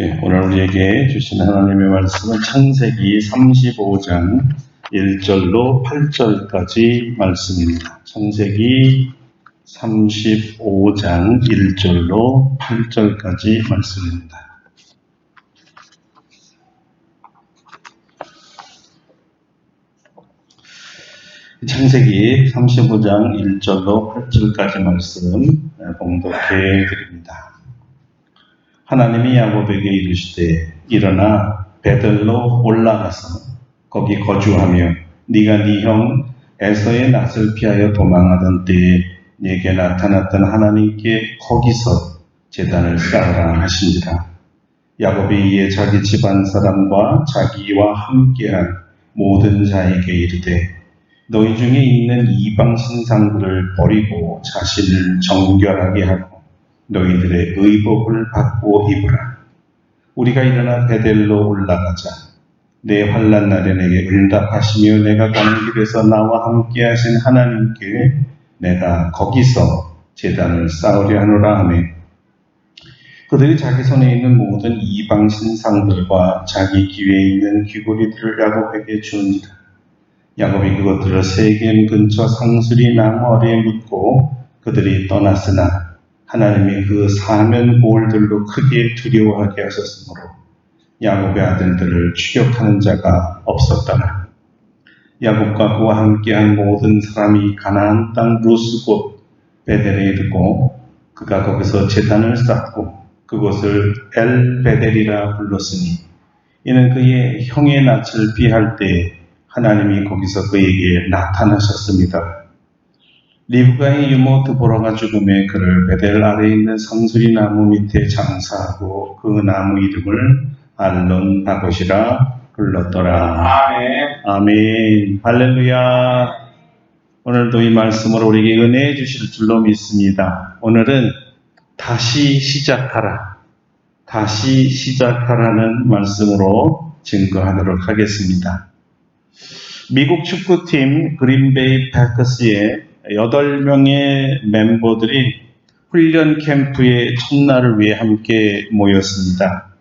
오늘 우리에게 주신 하나님의 말씀은 창세기 35장 1절로 8절까지 말씀입니다. 창세기 35장 1절로 8절까지 말씀입니다. 창세기 35장 1절로 8절까지 말씀 봉독해 드립니다. 하나님이 야곱에게 이르시되 일어나 베들로 올라가서 거기 거주하며 네가 네 형 에서의 낯을 피하여 도망하던 때에 네게 나타났던 하나님께 거기서 제단을 쌓으라 하시니라. 야곱이 이에 자기 집안 사람과 자기와 함께한 모든 자에게 이르되 너희 중에 있는 이방 신상들을 버리고 자신을 정결하게 하고 너희들의 의복을 바꾸어 입으라. 우리가 일어나 베델로 올라가자. 내 환난 날에 내게 응답하시며 내가 가는 길에서 나와 함께 하신 하나님께 내가 거기서 제단을 쌓으려 하노라 하며 그들이 자기 손에 있는 모든 이방 신상들과 자기 귀에 있는 귀고리들을 야곱에게 주니라. 야곱이 그것들을 세겜 근처 상수리 나무 아래에 묻고 그들이 떠났으나 하나님이 그 사면 고을들로 크게 두려워하게 하셨으므로 야곱의 아들들을 추격하는 자가 없었더라. 야곱과 그와 함께한 모든 사람이 가나안 땅 루스 곧 베델에 이르고 그가 거기서 제단을 쌓고 그곳을 엘 베델이라 불렀으니 이는 그의 형의 낯을 피할 때 하나님이 거기서 그에게 나타나셨습니다. 리브가의 유모 드보라가 죽음에 그를 베델 아래에 있는 상수리 나무 밑에 장사하고 그 나무 이름을 알론 바곳이라 불렀더라. 아멘. 아멘. 할렐루야. 오늘도 이 말씀으로 우리에게 은혜해 주실 줄로 믿습니다. 오늘은 다시 시작하라. 다시 시작하라는 말씀으로 증거하도록 하겠습니다. 미국 축구팀 그린베이 패커스의 8명의 멤버들이 훈련 캠프의 첫날을 위해 함께 모였습니다.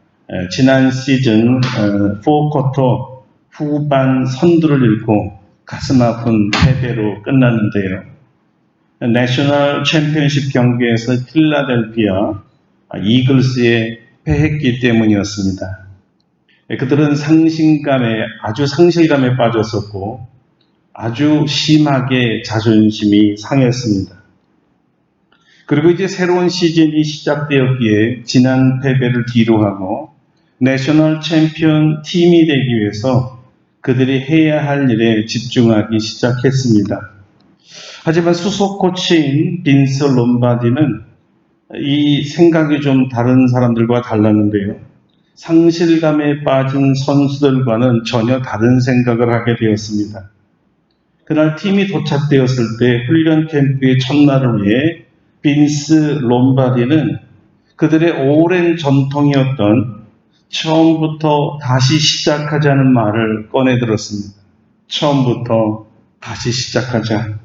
지난 시즌 4쿼터 후반 선두를 잃고 가슴 아픈 패배로 끝났는데요. 내셔널 챔피언십 경기에서 필라델피아 이글스에 패했기 때문이었습니다. 그들은 아주 상실감에 빠졌었고 아주 심하게 자존심이 상했습니다. 그리고 이제 새로운 시즌이 시작되었기에 지난 패배를 뒤로하고 내셔널 챔피언 팀이 되기 위해서 그들이 해야 할 일에 집중하기 시작했습니다. 하지만 수석 코치인 빈스 롬바디는 이 생각이 좀 다른 사람들과 달랐는데요. 상실감에 빠진 선수들과는 전혀 다른 생각을 하게 되었습니다. 그날 팀이 도착되었을 때 훈련 캠프의 첫날을 위해 빈스 롬바디는 그들의 오랜 전통이었던 처음부터 다시 시작하자는 말을 꺼내들었습니다. 처음부터 다시 시작하자.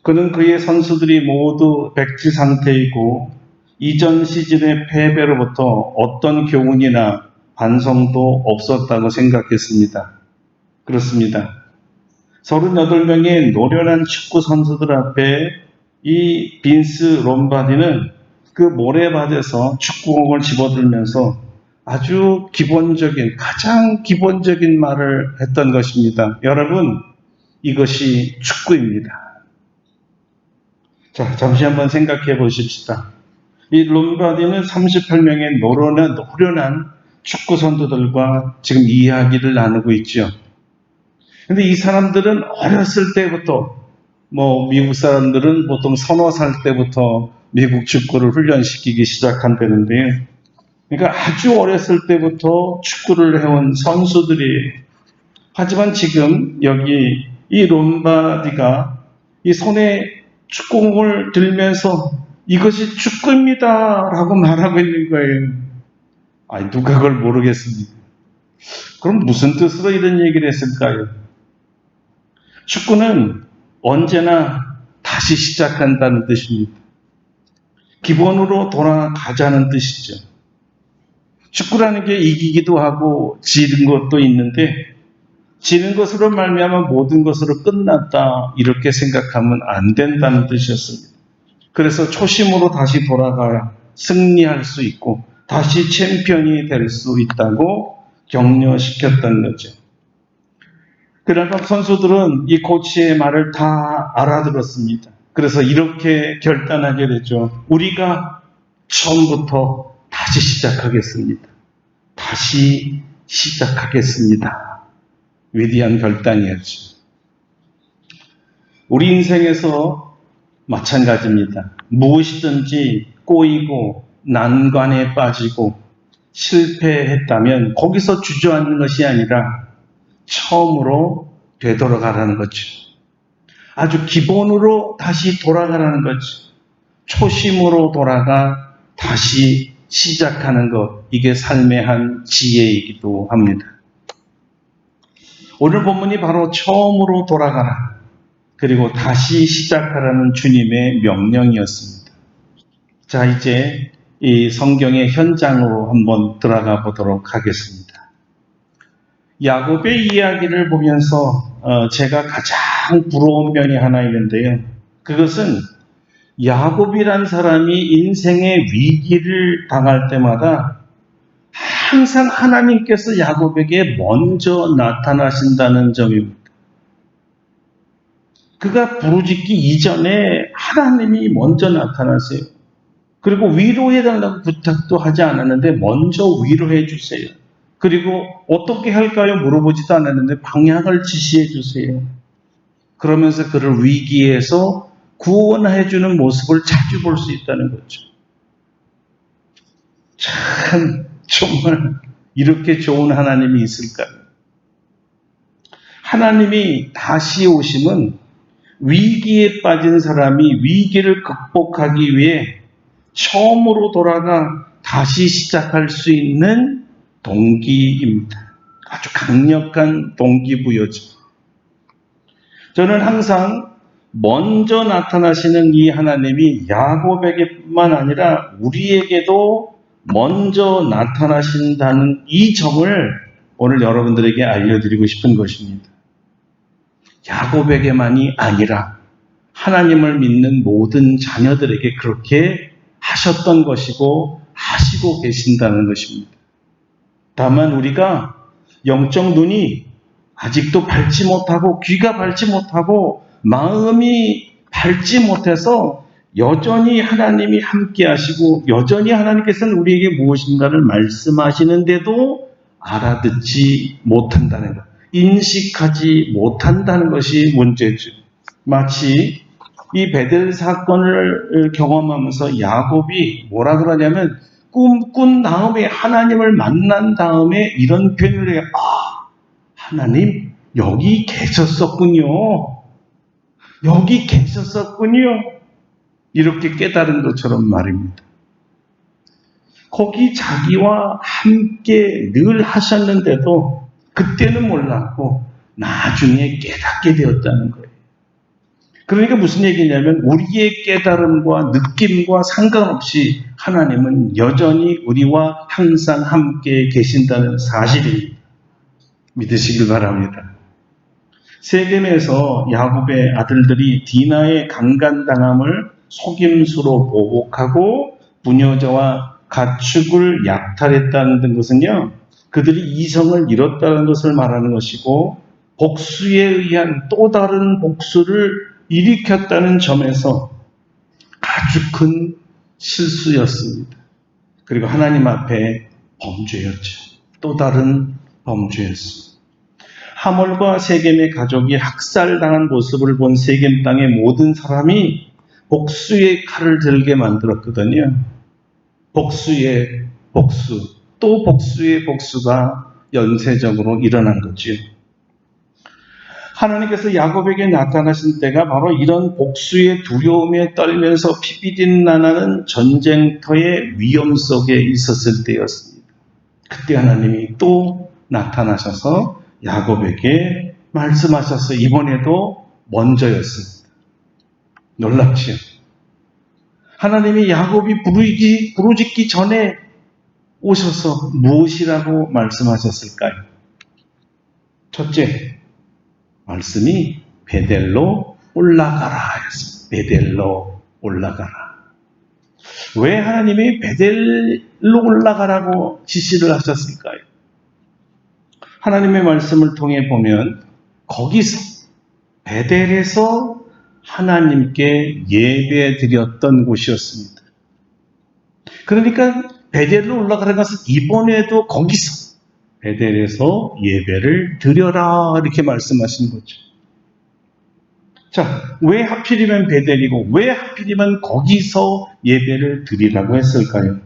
그는 그의 선수들이 모두 백지 상태이고 이전 시즌의 패배로부터 어떤 교훈이나 반성도 없었다고 생각했습니다. 그렇습니다. 38명의 노련한 축구 선수들 앞에 이 빈스 롬바디는 그 모래밭에서 축구공을 집어들면서 아주 가장 기본적인 말을 했던 것입니다. 여러분, 이것이 축구입니다. 자, 잠시 한번 생각해 보십시다. 이 롬바디는 38명의 노련한 축구 선수들과 지금 이야기를 나누고 있죠. 근데 이 사람들은 어렸을 때부터, 미국 사람들은 보통 서너 살 때부터 미국 축구를 훈련시키기 시작한다는데요. 그러니까 아주 어렸을 때부터 축구를 해온 선수들이에요. 하지만 지금 여기 이 롬바디가 이 손에 축구공을 들면서 이것이 축구입니다 라고 말하고 있는 거예요. 누가 그걸 모르겠습니까? 그럼 무슨 뜻으로 이런 얘기를 했을까요? 축구는 언제나 다시 시작한다는 뜻입니다. 기본으로 돌아가자는 뜻이죠. 축구라는 게 이기기도 하고 지는 것도 있는데 지는 것으로 말미암아 모든 것으로 끝났다 이렇게 생각하면 안 된다는 뜻이었습니다. 그래서 초심으로 다시 돌아가야 승리할 수 있고 다시 챔피언이 될 수 있다고 격려시켰던 거죠. 그러나 선수들은 이 코치의 말을 다 알아들었습니다. 그래서 이렇게 결단하게 되죠. 우리가 처음부터 다시 시작하겠습니다. 다시 시작하겠습니다. 위대한 결단이었죠. 우리 인생에서 마찬가지입니다. 무엇이든지 꼬이고 난관에 빠지고 실패했다면 거기서 주저앉는 것이 아니라 처음으로 되돌아가라는 거죠. 아주 기본으로 다시 돌아가라는 거죠. 초심으로 돌아가 다시 시작하는 것, 이게 삶의 한 지혜이기도 합니다. 오늘 본문이 바로 처음으로 돌아가라, 그리고 다시 시작하라는 주님의 명령이었습니다. 자, 이제 이 성경의 현장으로 한번 들어가 보도록 하겠습니다. 야곱의 이야기를 보면서 제가 가장 부러운 면이 하나 있는데요. 그것은 야곱이란 사람이 인생의 위기를 당할 때마다 항상 하나님께서 야곱에게 먼저 나타나신다는 점입니다. 그가 부르짖기 이전에 하나님이 먼저 나타나세요. 그리고 위로해달라고 부탁도 하지 않았는데 먼저 위로해 주세요. 그리고 어떻게 할까요? 물어보지도 않았는데 방향을 지시해 주세요. 그러면서 그를 위기에서 구원해 주는 모습을 자주 볼 수 있다는 거죠. 참 정말 이렇게 좋은 하나님이 있을까요? 하나님이 다시 오심은 위기에 빠진 사람이 위기를 극복하기 위해 처음으로 돌아가 다시 시작할 수 있는 동기입니다. 아주 강력한 동기부여죠. 저는 항상 먼저 나타나시는 이 하나님이 야곱에게뿐만 아니라 우리에게도 먼저 나타나신다는 이 점을 오늘 여러분들에게 알려드리고 싶은 것입니다. 야곱에게만이 아니라 하나님을 믿는 모든 자녀들에게 그렇게 하셨던 것이고 하시고 계신다는 것입니다. 다만 우리가 영적 눈이 아직도 밟지 못하고 귀가 밟지 못하고 마음이 밟지 못해서 여전히 하나님이 함께 하시고 여전히 하나님께서는 우리에게 무엇인가를 말씀하시는데도 알아듣지 못한다는 것, 인식하지 못한다는 것이 문제죠. 마치 이 베델 사건을 경험하면서 야곱이 뭐라 그러냐면 꿈꾼 다음에 하나님을 만난 다음에 이런 표현을 해요. 아, 하나님 여기 계셨었군요. 여기 계셨었군요. 이렇게 깨달은 것처럼 말입니다. 거기 자기와 함께 늘 하셨는데도 그때는 몰랐고 나중에 깨닫게 되었다는 거예요. 그러니까 무슨 얘기냐면 우리의 깨달음과 느낌과 상관없이 하나님은 여전히 우리와 항상 함께 계신다는 사실입니다. 믿으시길 바랍니다. 세겜에서 야곱의 아들들이 디나의 강간당함을 속임수로 보복하고 부녀자와 가축을 약탈했다는 것은요, 그들이 이성을 잃었다는 것을 말하는 것이고 복수에 의한 또 다른 복수를 일으켰다는 점에서 아주 큰 실수였습니다. 그리고 하나님 앞에 범죄였죠. 또 다른 범죄였습니다. 하몰과 세겜의 가족이 학살당한 모습을 본 세겜 땅의 모든 사람이 복수의 칼을 들게 만들었거든요. 복수의 복수, 또 복수의 복수가 연쇄적으로 일어난 거죠. 하나님께서 야곱에게 나타나신 때가 바로 이런 복수의 두려움에 떨면서 피비린나는 전쟁터의 위험 속에 있었을 때였습니다. 그때 하나님이 또 나타나셔서 야곱에게 말씀하셨어요. 이번에도 먼저였습니다. 놀랍지요? 하나님이 야곱이 부르짖기 전에 오셔서 무엇이라고 말씀하셨을까요? 첫째, 말씀이 베델로 올라가라 했습니다. 베델로 올라가라. 왜 하나님이 베델로 올라가라고 지시를 하셨을까요? 하나님의 말씀을 통해 보면 거기서 베델에서 하나님께 예배 드렸던 곳이었습니다. 그러니까 베델로 올라가는 것은 이번에도 거기서 베델에서 예배를 드려라 이렇게 말씀하신 거죠. 자, 왜 하필이면 베델이고 왜 하필이면 거기서 예배를 드리라고 했을까요?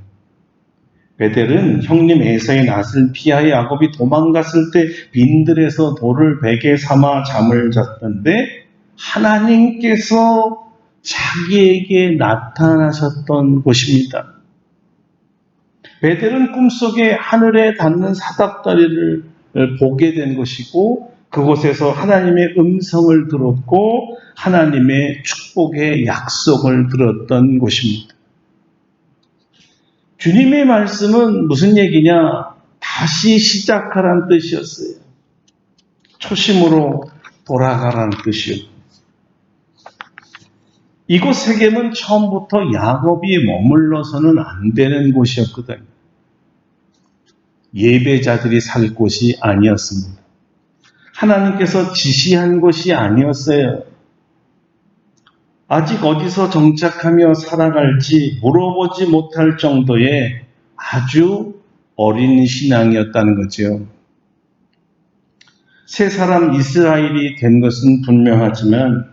베델은 형님 에서의 낯을 피하여 야곱이 도망갔을 때 빈들에서 돌을 베개 삼아 잠을 잤던데 하나님께서 자기에게 나타나셨던 곳입니다. 베델은 꿈속에 하늘에 닿는 사닥다리를 보게 된 것이고 그곳에서 하나님의 음성을 들었고 하나님의 축복의 약속을 들었던 곳입니다. 주님의 말씀은 무슨 얘기냐? 다시 시작하라는 뜻이었어요. 초심으로 돌아가라는 뜻이요. 이곳 세겜은 처음부터 야곱이 머물러서는 안 되는 곳이었거든요. 예배자들이 살 곳이 아니었습니다. 하나님께서 지시한 곳이 아니었어요. 아직 어디서 정착하며 살아갈지 물어보지 못할 정도의 아주 어린 신앙이었다는 거죠. 새 사람 이스라엘이 된 것은 분명하지만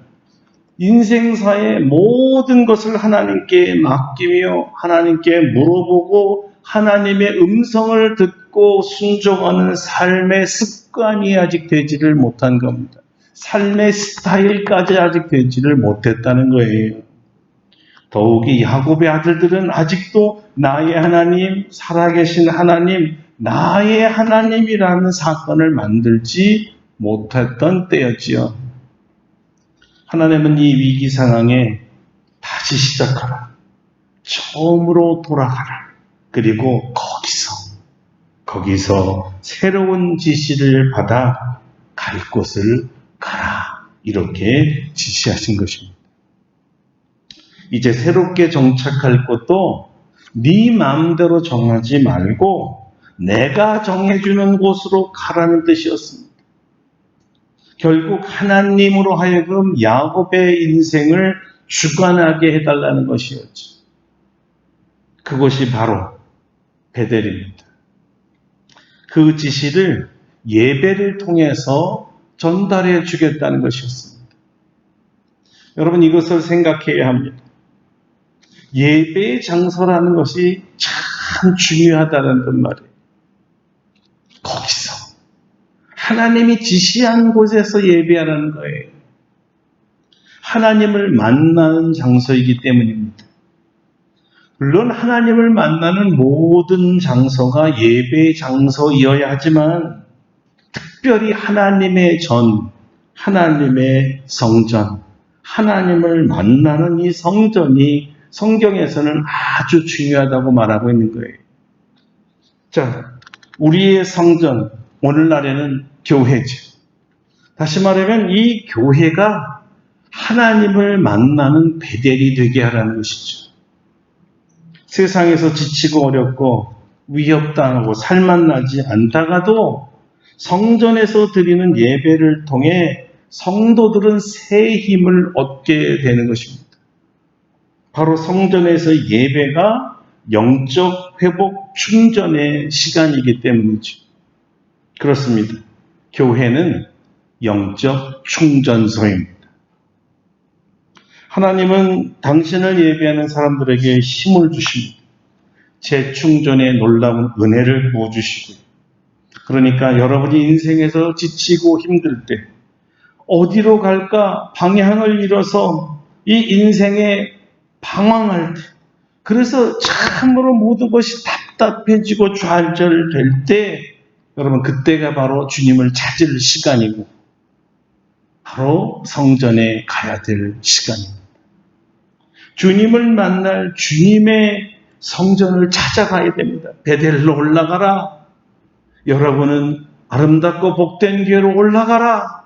인생사의 모든 것을 하나님께 맡기며 하나님께 물어보고 하나님의 음성을 듣고 순종하는 삶의 습관이 아직 되지를 못한 겁니다. 삶의 스타일까지 아직 되지를 못했다는 거예요. 더욱이 야곱의 아들들은 아직도 나의 하나님, 살아계신 하나님, 나의 하나님이라는 사건을 만들지 못했던 때였지요. 하나님은 이 위기 상황에 다시 시작하라. 처음으로 돌아가라. 그리고 거기서 새로운 지시를 받아 갈 곳을 가라. 이렇게 지시하신 것입니다. 이제 새롭게 정착할 곳도 네 마음대로 정하지 말고 내가 정해주는 곳으로 가라는 뜻이었습니다. 결국 하나님으로 하여금 야곱의 인생을 주관하게 해달라는 것이었죠. 그것이 바로 베델입니다. 그 지시를 예배를 통해서 전달해 주겠다는 것이었습니다. 여러분 이것을 생각해야 합니다. 예배의 장소라는 것이 참 중요하다는 말이에요. 거기서 하나님이 지시한 곳에서 예배하라는 거예요. 하나님을 만나는 장소이기 때문입니다. 물론 하나님을 만나는 모든 장소가 예배의 장소이어야 하지만 특별히 하나님의 전, 하나님의 성전, 하나님을 만나는 이 성전이 성경에서는 아주 중요하다고 말하고 있는 거예요. 자, 우리의 성전, 오늘날에는 교회죠. 다시 말하면 이 교회가 하나님을 만나는 베델이 되게 하라는 것이죠. 세상에서 지치고 어렵고 위협당하고 살맛나지 않다가도 성전에서 드리는 예배를 통해 성도들은 새 힘을 얻게 되는 것입니다. 바로 성전에서 예배가 영적 회복 충전의 시간이기 때문이죠. 그렇습니다. 교회는 영적 충전소입니다. 하나님은 당신을 예배하는 사람들에게 힘을 주십니다. 재충전의 놀라운 은혜를 부어주시고요. 그러니까 여러분이 인생에서 지치고 힘들 때 어디로 갈까 방향을 잃어서 이 인생에 방황할 때 그래서 참으로 모든 것이 답답해지고 좌절될 때 여러분 그때가 바로 주님을 찾을 시간이고 바로 성전에 가야 될 시간입니다. 주님을 만날 주님의 성전을 찾아가야 됩니다. 베델로 올라가라. 여러분은 아름답고 복된 교회로 올라가라.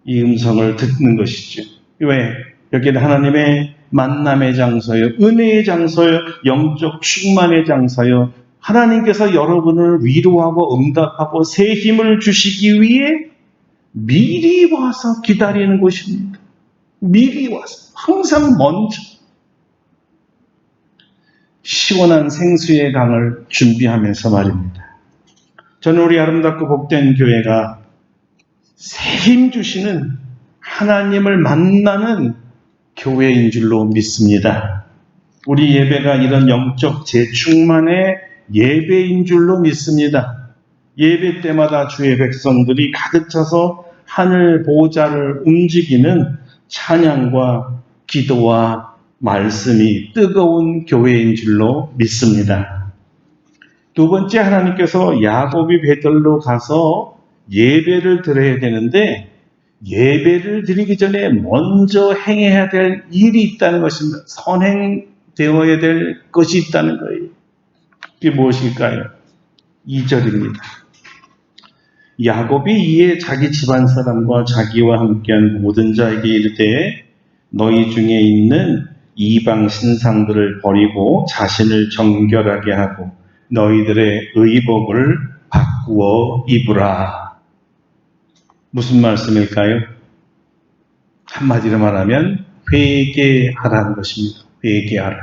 이 음성을 듣는 것이죠. 왜? 여기는 하나님의 만남의 장소요, 은혜의 장소요, 영적 충만의 장소요. 하나님께서 여러분을 위로하고 응답하고 새 힘을 주시기 위해 미리 와서 기다리는 곳입니다. 미리 와서 항상 먼저 시원한 생수의 강을 준비하면서 말입니다. 저는 우리 아름답고 복된 교회가 새 힘 주시는 하나님을 만나는 교회인 줄로 믿습니다. 우리 예배가 이런 영적 재충만의 예배인 줄로 믿습니다. 예배 때마다 주의 백성들이 가득 차서 하늘 보좌를 움직이는 찬양과 기도와 말씀이 뜨거운 교회인 줄로 믿습니다. 두 번째, 하나님께서 야곱이 베들로 가서 예배를 드려야 되는데 예배를 드리기 전에 먼저 행해야 될 일이 있다는 것입니다. 선행되어야 될 것이 있다는 거예요. 그게 무엇일까요? 2절입니다. 야곱이 이에 자기 집안 사람과 자기와 함께한 모든 자에게 이르되 너희 중에 있는 이방 신상들을 버리고 자신을 정결하게 하고 너희들의 의복을 바꾸어 입으라. 무슨 말씀일까요? 한마디로 말하면 회개하라는 것입니다. 회개하라.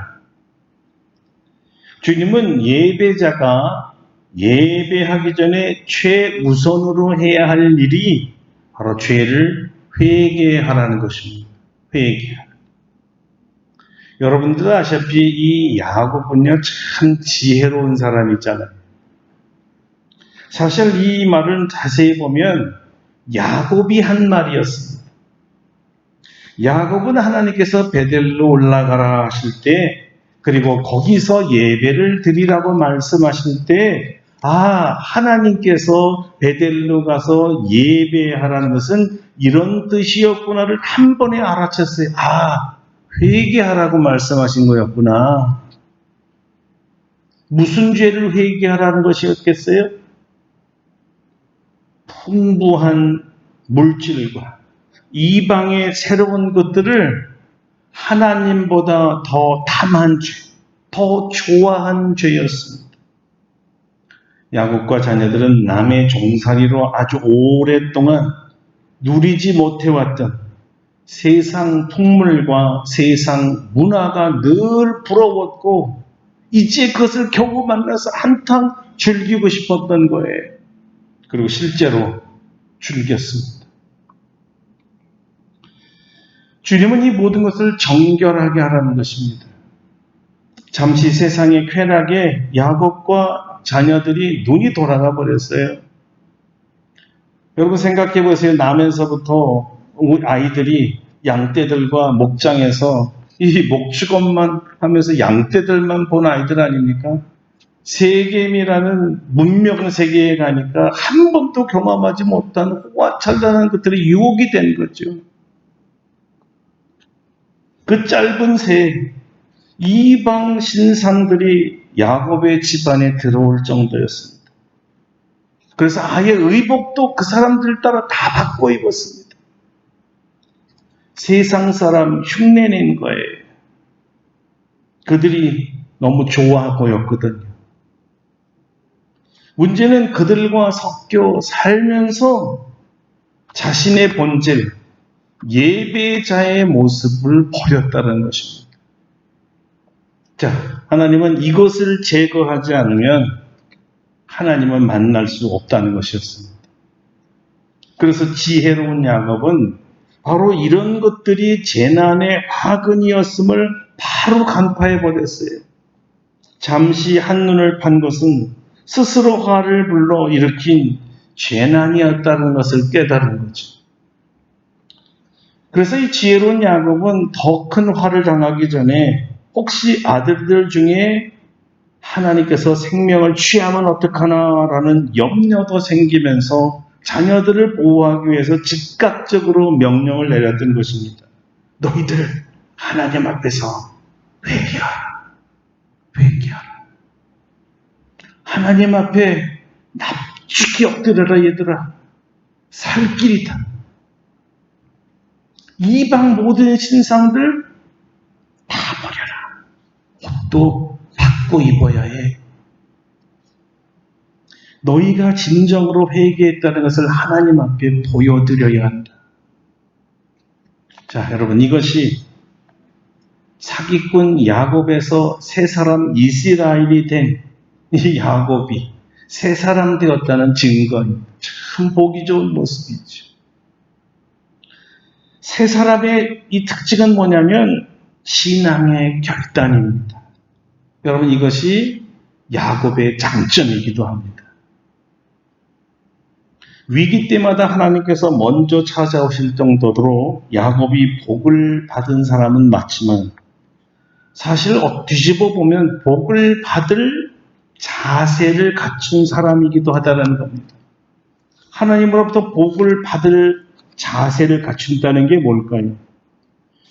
주님은 예배자가 예배하기 전에 최우선으로 해야 할 일이 바로 죄를 회개하라는 것입니다. 회개하라. 여러분들 아시다시피 이 야곱은요, 참 지혜로운 사람이잖아요. 사실 이 말은 자세히 보면 야곱이 한 말이었습니다. 야곱은 하나님께서 베델로 올라가라 하실 때, 그리고 거기서 예배를 드리라고 말씀하실 때, 하나님께서 베델로 가서 예배하라는 것은 이런 뜻이었구나를 한 번에 알아챘어요. 회개하라고 말씀하신 거였구나. 무슨 죄를 회개하라는 것이었겠어요? 풍부한 물질과 이방의 새로운 것들을 하나님보다 더 탐한 죄, 더 좋아한 죄였습니다. 야곱과 자녀들은 남의 종살이로 아주 오랫동안 누리지 못해왔던 세상 풍물과 세상 문화가 늘 부러웠고 이제 그것을 겨우 만나서 한탕 즐기고 싶었던 거예요. 그리고 실제로 즐겼습니다. 주님은 이 모든 것을 정결하게 하라는 것입니다. 잠시 세상의 쾌락에 야곱과 자녀들이 눈이 돌아가 버렸어요. 여러분 생각해 보세요. 나면서부터 아이들이 양떼들과 목장에서 이 목축업만 하면서 양떼들만 본 아이들 아닙니까? 세겜이라는 문명 세계에 가니까 한 번도 경험하지 못한 호화찬란한 것들이 유혹이 된 거죠. 그 짧은 새에 이방 신상들이 야곱의 집안에 들어올 정도였습니다. 그래서 아예 의복도 그 사람들 따라 다 바꿔 입었습니다. 세상 사람 흉내낸 거예요. 그들이 너무 좋아 보였거든요. 문제는 그들과 섞여 살면서 자신의 본질, 예배자의 모습을 버렸다는 것입니다. 자, 하나님은 이것을 제거하지 않으면 하나님을 만날 수 없다는 것이었습니다. 그래서 지혜로운 야곱은 바로 이런 것들이 재난의 화근이었음을 바로 간파해 버렸어요. 잠시 한눈을 판 것은 스스로 화를 불러 일으킨 재난이었다는 것을 깨달은 거죠. 그래서 이 지혜로운 야곱은 더 큰 화를 당하기 전에 혹시 아들들 중에 하나님께서 생명을 취하면 어떡하나라는 염려도 생기면서 자녀들을 보호하기 위해서 즉각적으로 명령을 내렸던 것입니다. 너희들 하나님 앞에서 회개하라. 하나님 앞에 납죽이 엎드려라 얘들아. 살 길이다. 이방 모든 신상들 다 버려라. 옷도 바꿔 입어야 해. 너희가 진정으로 회개했다는 것을 하나님 앞에 보여드려야 한다. 자, 여러분, 이것이 사기꾼 야곱에서 새 사람 이스라엘이 된 이 야곱이 새 사람 되었다는 증거입니다. 참 보기 좋은 모습이죠. 새 사람의 이 특징은 뭐냐면 신앙의 결단입니다. 여러분, 이것이 야곱의 장점이기도 합니다. 위기 때마다 하나님께서 먼저 찾아오실 정도로 야곱이 복을 받은 사람은 맞지만 사실 뒤집어 보면 복을 받을 자세를 갖춘 사람이기도 하다는 겁니다. 하나님으로부터 복을 받을 자세를 갖춘다는 게 뭘까요?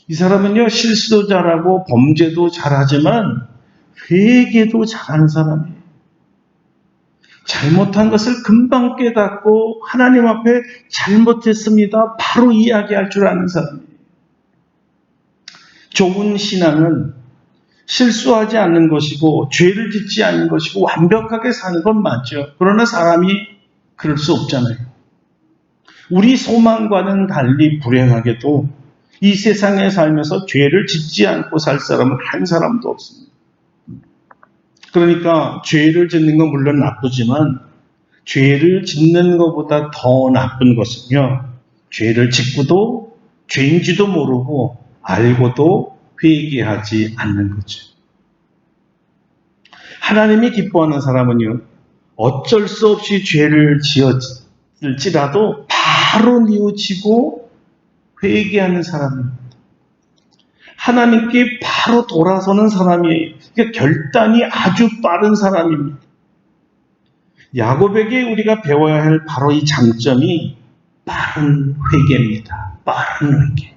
이 사람은요, 실수도 잘하고 범죄도 잘하지만 회개도 잘하는 사람이에요. 잘못한 것을 금방 깨닫고 하나님 앞에 잘못했습니다. 바로 이야기할 줄 아는 사람이에요. 좋은 신앙은 실수하지 않는 것이고 죄를 짓지 않는 것이고 완벽하게 사는 건 맞죠. 그러나 사람이 그럴 수 없잖아요. 우리 소망과는 달리 불행하게도 이 세상에 살면서 죄를 짓지 않고 살 사람은 한 사람도 없습니다. 그러니까 죄를 짓는 건 물론 나쁘지만 죄를 짓는 것보다 더 나쁜 것은요, 죄를 짓고도 죄인지도 모르고 알고도 회개하지 않는 거죠. 하나님이 기뻐하는 사람은요, 어쩔 수 없이 죄를 지었을지라도 바로 뉘우치고 회개하는 사람입니다. 하나님께 바로 돌아서는 사람이에요. 그러니까 결단이 아주 빠른 사람입니다. 야곱에게 우리가 배워야 할 바로 이 장점이 빠른 회개입니다. 빠른 회개.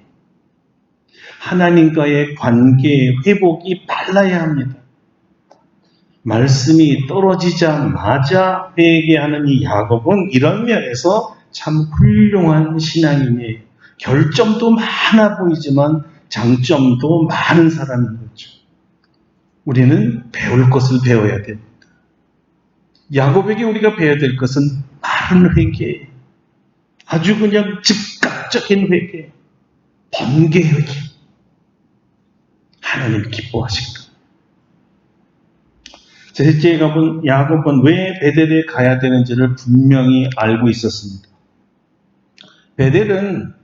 하나님과의 관계 회복이 빨라야 합니다. 말씀이 떨어지자마자 회개하는 이 야곱은 이런 면에서 참 훌륭한 신앙인이에요. 결점도 많아 보이지만 장점도 많은 사람인 거죠. 우리는 배울 것을 배워야 됩니다. 야곱에게 우리가 배워야 될 것은 빠른 회개예요. 아주 그냥 즉각적인 회개, 번개 회개. 하나님 기뻐하십니다. 셋째, 야곱은 왜 베델에 가야 되는지를 분명히 알고 있었습니다. 베델은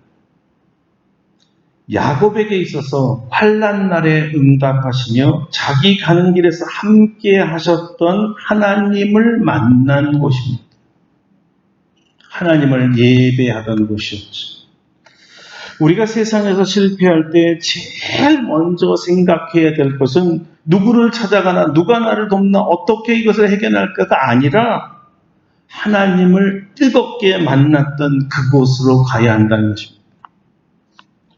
야곱에게 있어서 환난 날에 응답하시며 자기 가는 길에서 함께 하셨던 하나님을 만난 곳입니다. 하나님을 예배하던 곳이었죠. 우리가 세상에서 실패할 때 제일 먼저 생각해야 될 것은 누구를 찾아가나 누가 나를 돕나 어떻게 이것을 해결할까가 아니라 하나님을 뜨겁게 만났던 그곳으로 가야 한다는 것입니다.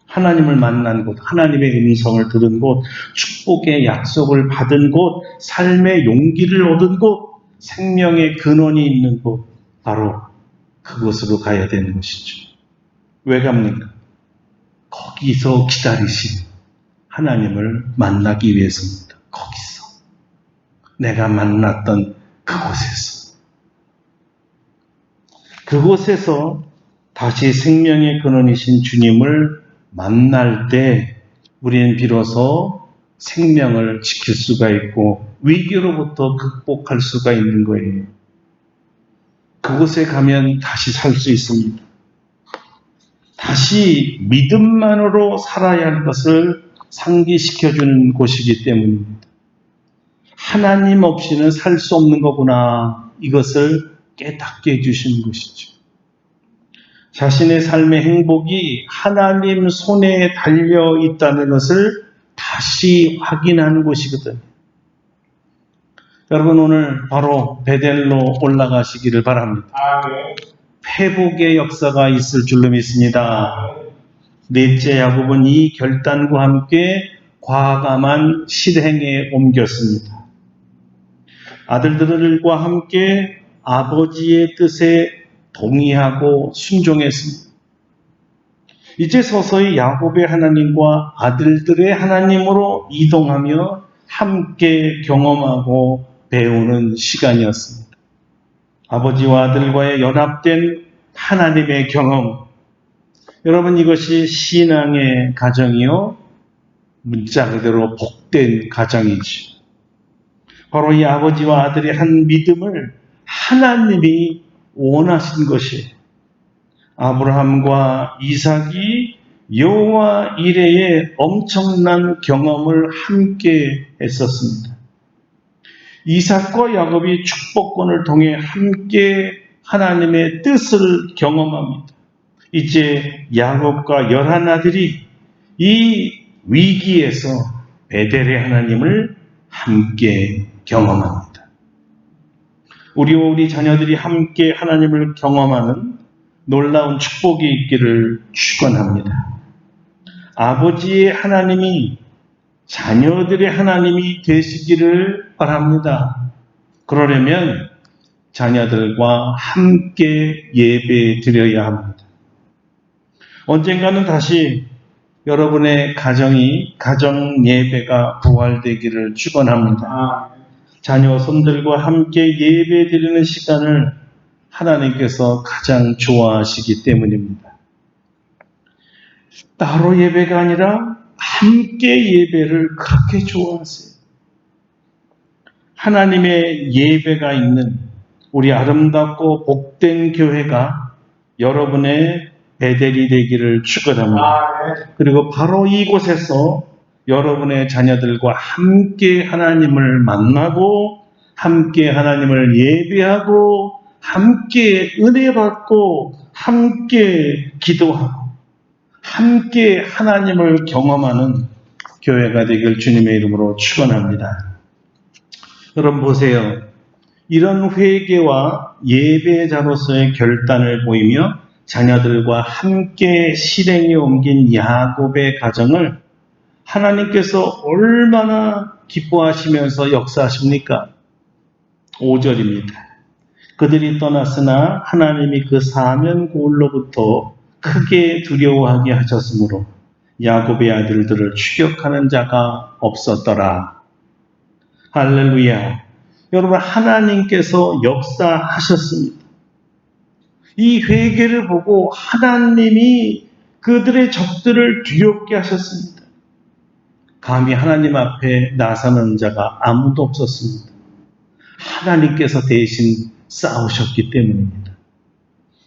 하나님을 만난 곳, 하나님의 음성을 들은 곳, 축복의 약속을 받은 곳, 삶의 용기를 얻은 곳, 생명의 근원이 있는 곳, 바로 그곳으로 가야 되는 것이죠. 왜 갑니까? 거기서 기다리신 하나님을 만나기 위해서입니다. 거기서. 내가 만났던 그곳에서. 그곳에서 다시 생명의 근원이신 주님을 만날 때 우리는 비로소 생명을 지킬 수가 있고 위기로부터 극복할 수가 있는 거예요. 그곳에 가면 다시 살 수 있습니다. 다시 믿음만으로 살아야 할 것을 상기시켜주는 곳이기 때문입니다. 하나님 없이는 살 수 없는 거구나. 이것을 깨닫게 해주시는 것이죠. 자신의 삶의 행복이 하나님 손에 달려 있다는 것을 다시 확인하는 곳이거든요. 여러분, 오늘 바로 베델로 올라가시기를 바랍니다. 회복의 역사가 있을 줄로 믿습니다. 넷째, 야곱은 이 결단과 함께 과감한 실행에 옮겼습니다. 아들들과 함께 아버지의 뜻에 동의하고 순종했습니다. 이제 서서히 야곱의 하나님과 아들들의 하나님으로 이동하며 함께 경험하고 배우는 시간이었습니다. 아버지와 아들과의 연합된 하나님의 경험. 여러분, 이것이 신앙의 가정이요, 문자 그대로 복된 가정이지. 바로 이 아버지와 아들의 한 믿음을 하나님이 원하신 것이에요. 아브라함과 이삭이 여호와 이레의 엄청난 경험을 함께 했었습니다. 이삭과 야곱이 축복권을 통해 함께 하나님의 뜻을 경험합니다. 이제 야곱과 11아들이 이 위기에서 베델의 하나님을 함께 경험합니다. 우리와 우리 자녀들이 함께 하나님을 경험하는 놀라운 축복이 있기를 축원합니다. 아버지의 하나님이 자녀들의 하나님이 되시기를 바랍니다. 그러려면 자녀들과 함께 예배 드려야 합니다. 언젠가는 다시 여러분의 가정이 가정 예배가 부활되기를 축원합니다. 자녀 손들과 함께 예배 드리는 시간을 하나님께서 가장 좋아하시기 때문입니다. 따로 예배가 아니라 함께 예배를 그렇게 좋아하세요. 하나님의 예배가 있는 우리 아름답고 복된 교회가 여러분의 베델이 되기를 축원합니다. 그리고 바로 이곳에서 여러분의 자녀들과 함께 하나님을 만나고 함께 하나님을 예배하고 함께 은혜 받고 함께 기도하고 함께 하나님을 경험하는 교회가 되길 주님의 이름으로 축원합니다. 여러분 보세요. 이런 회개와 예배자로서의 결단을 보이며 자녀들과 함께 실행에 옮긴 야곱의 가정을 하나님께서 얼마나 기뻐하시면서 역사하십니까? 5절입니다. 그들이 떠났으나 하나님이 그 사면고울로부터 크게 두려워하게 하셨으므로 야곱의 아들들을 추격하는 자가 없었더라. 할렐루야. 여러분, 하나님께서 역사하셨습니다. 이 회개를 보고 하나님이 그들의 적들을 두렵게 하셨습니다. 감히 하나님 앞에 나서는 자가 아무도 없었습니다. 하나님께서 대신 싸우셨기 때문입니다.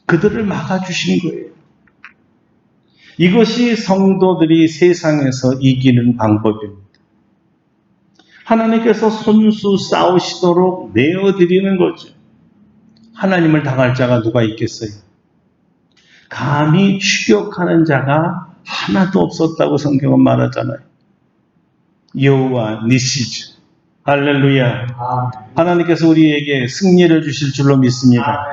그들을 막아주신 거예요. 이것이 성도들이 세상에서 이기는 방법입니다. 하나님께서 손수 싸우시도록 내어드리는 거죠. 하나님을 당할 자가 누가 있겠어요? 감히 추격하는 자가 하나도 없었다고 성경은 말하잖아요. 여호와 니시즈. 할렐루야. 하나님께서 우리에게 승리를 주실 줄로 믿습니다.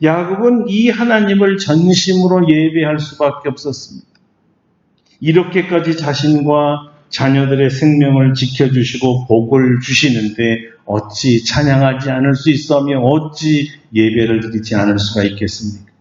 야곱은 이 하나님을 전심으로 예배할 수밖에 없었습니다. 이렇게까지 자신과 자녀들의 생명을 지켜주시고 복을 주시는데 어찌 찬양하지 않을 수 있으며 어찌 예배를 드리지 않을 수가 있겠습니까?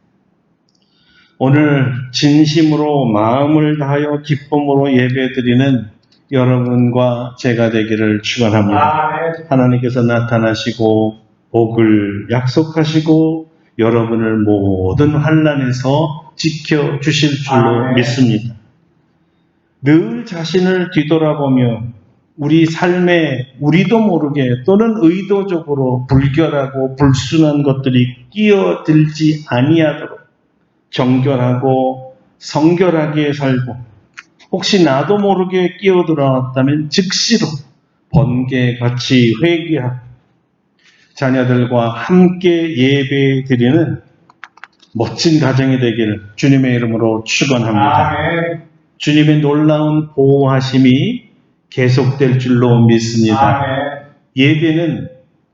오늘 진심으로 마음을 다하여 기쁨으로 예배드리는 여러분과 제가 되기를 축원합니다. 하나님께서 나타나시고 복을 약속하시고 여러분을 모든 환난에서 지켜주실 줄로 믿습니다. 늘 자신을 뒤돌아보며 우리 삶에 우리도 모르게 또는 의도적으로 불결하고 불순한 것들이 끼어들지 아니하도록 정결하고 성결하게 살고 혹시 나도 모르게 끼어들어왔다면 즉시로 번개같이 회개하고 자녀들과 함께 예배 드리는 멋진 가정이 되기를 주님의 이름으로 축원합니다. 주님의 놀라운 보호하심이 계속될 줄로 믿습니다. 예배는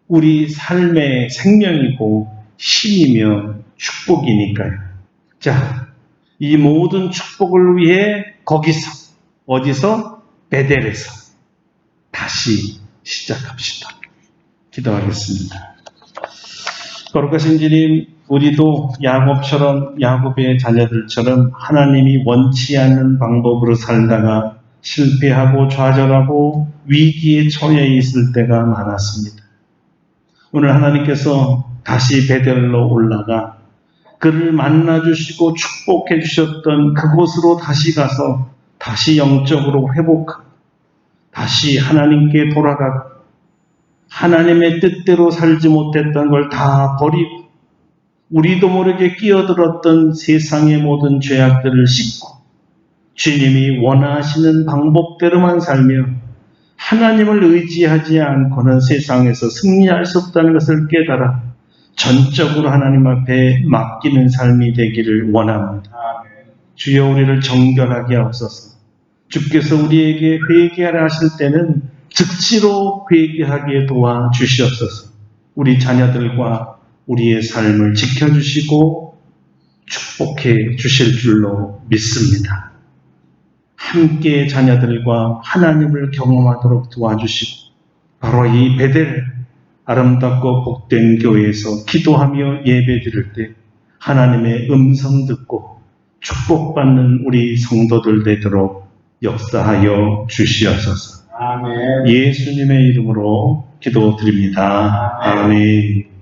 우리 삶의 생명이고 힘이며 축복이니까요. 자, 이 모든 축복을 위해 거기서 어디서? 베델에서 다시 시작합시다. 기도하겠습니다. 거룩하신 주님, 우리도 야곱의 자녀들처럼 하나님이 원치 않는 방법으로 살다가 실패하고 좌절하고 위기에 처해 있을 때가 많았습니다. 오늘 하나님께서 다시 베델로 올라가 그를 만나주시고 축복해 주셨던 그곳으로 다시 가서 다시 영적으로 회복하고 다시 하나님께 돌아가고 하나님의 뜻대로 살지 못했던 걸 다 버리고 우리도 모르게 끼어들었던 세상의 모든 죄악들을 씻고 주님이 원하시는 방법대로만 살며 하나님을 의지하지 않고는 세상에서 승리할 수 없다는 것을 깨달아 전적으로 하나님 앞에 맡기는 삶이 되기를 원합니다. 주여 우리를 정결하게 하옵소서. 주께서 우리에게 회개하라 하실 때는 즉시로 회개하게 도와주시옵소서. 우리 자녀들과 우리의 삶을 지켜주시고 축복해 주실 줄로 믿습니다. 함께 자녀들과 하나님을 경험하도록 도와주시고 바로 이 베델 아름답고 복된 교회에서 기도하며 예배드릴 때 하나님의 음성 듣고 축복받는 우리 성도들 되도록 역사하여 주시옵소서. 아멘. 예수님의 이름으로 기도드립니다. 아멘.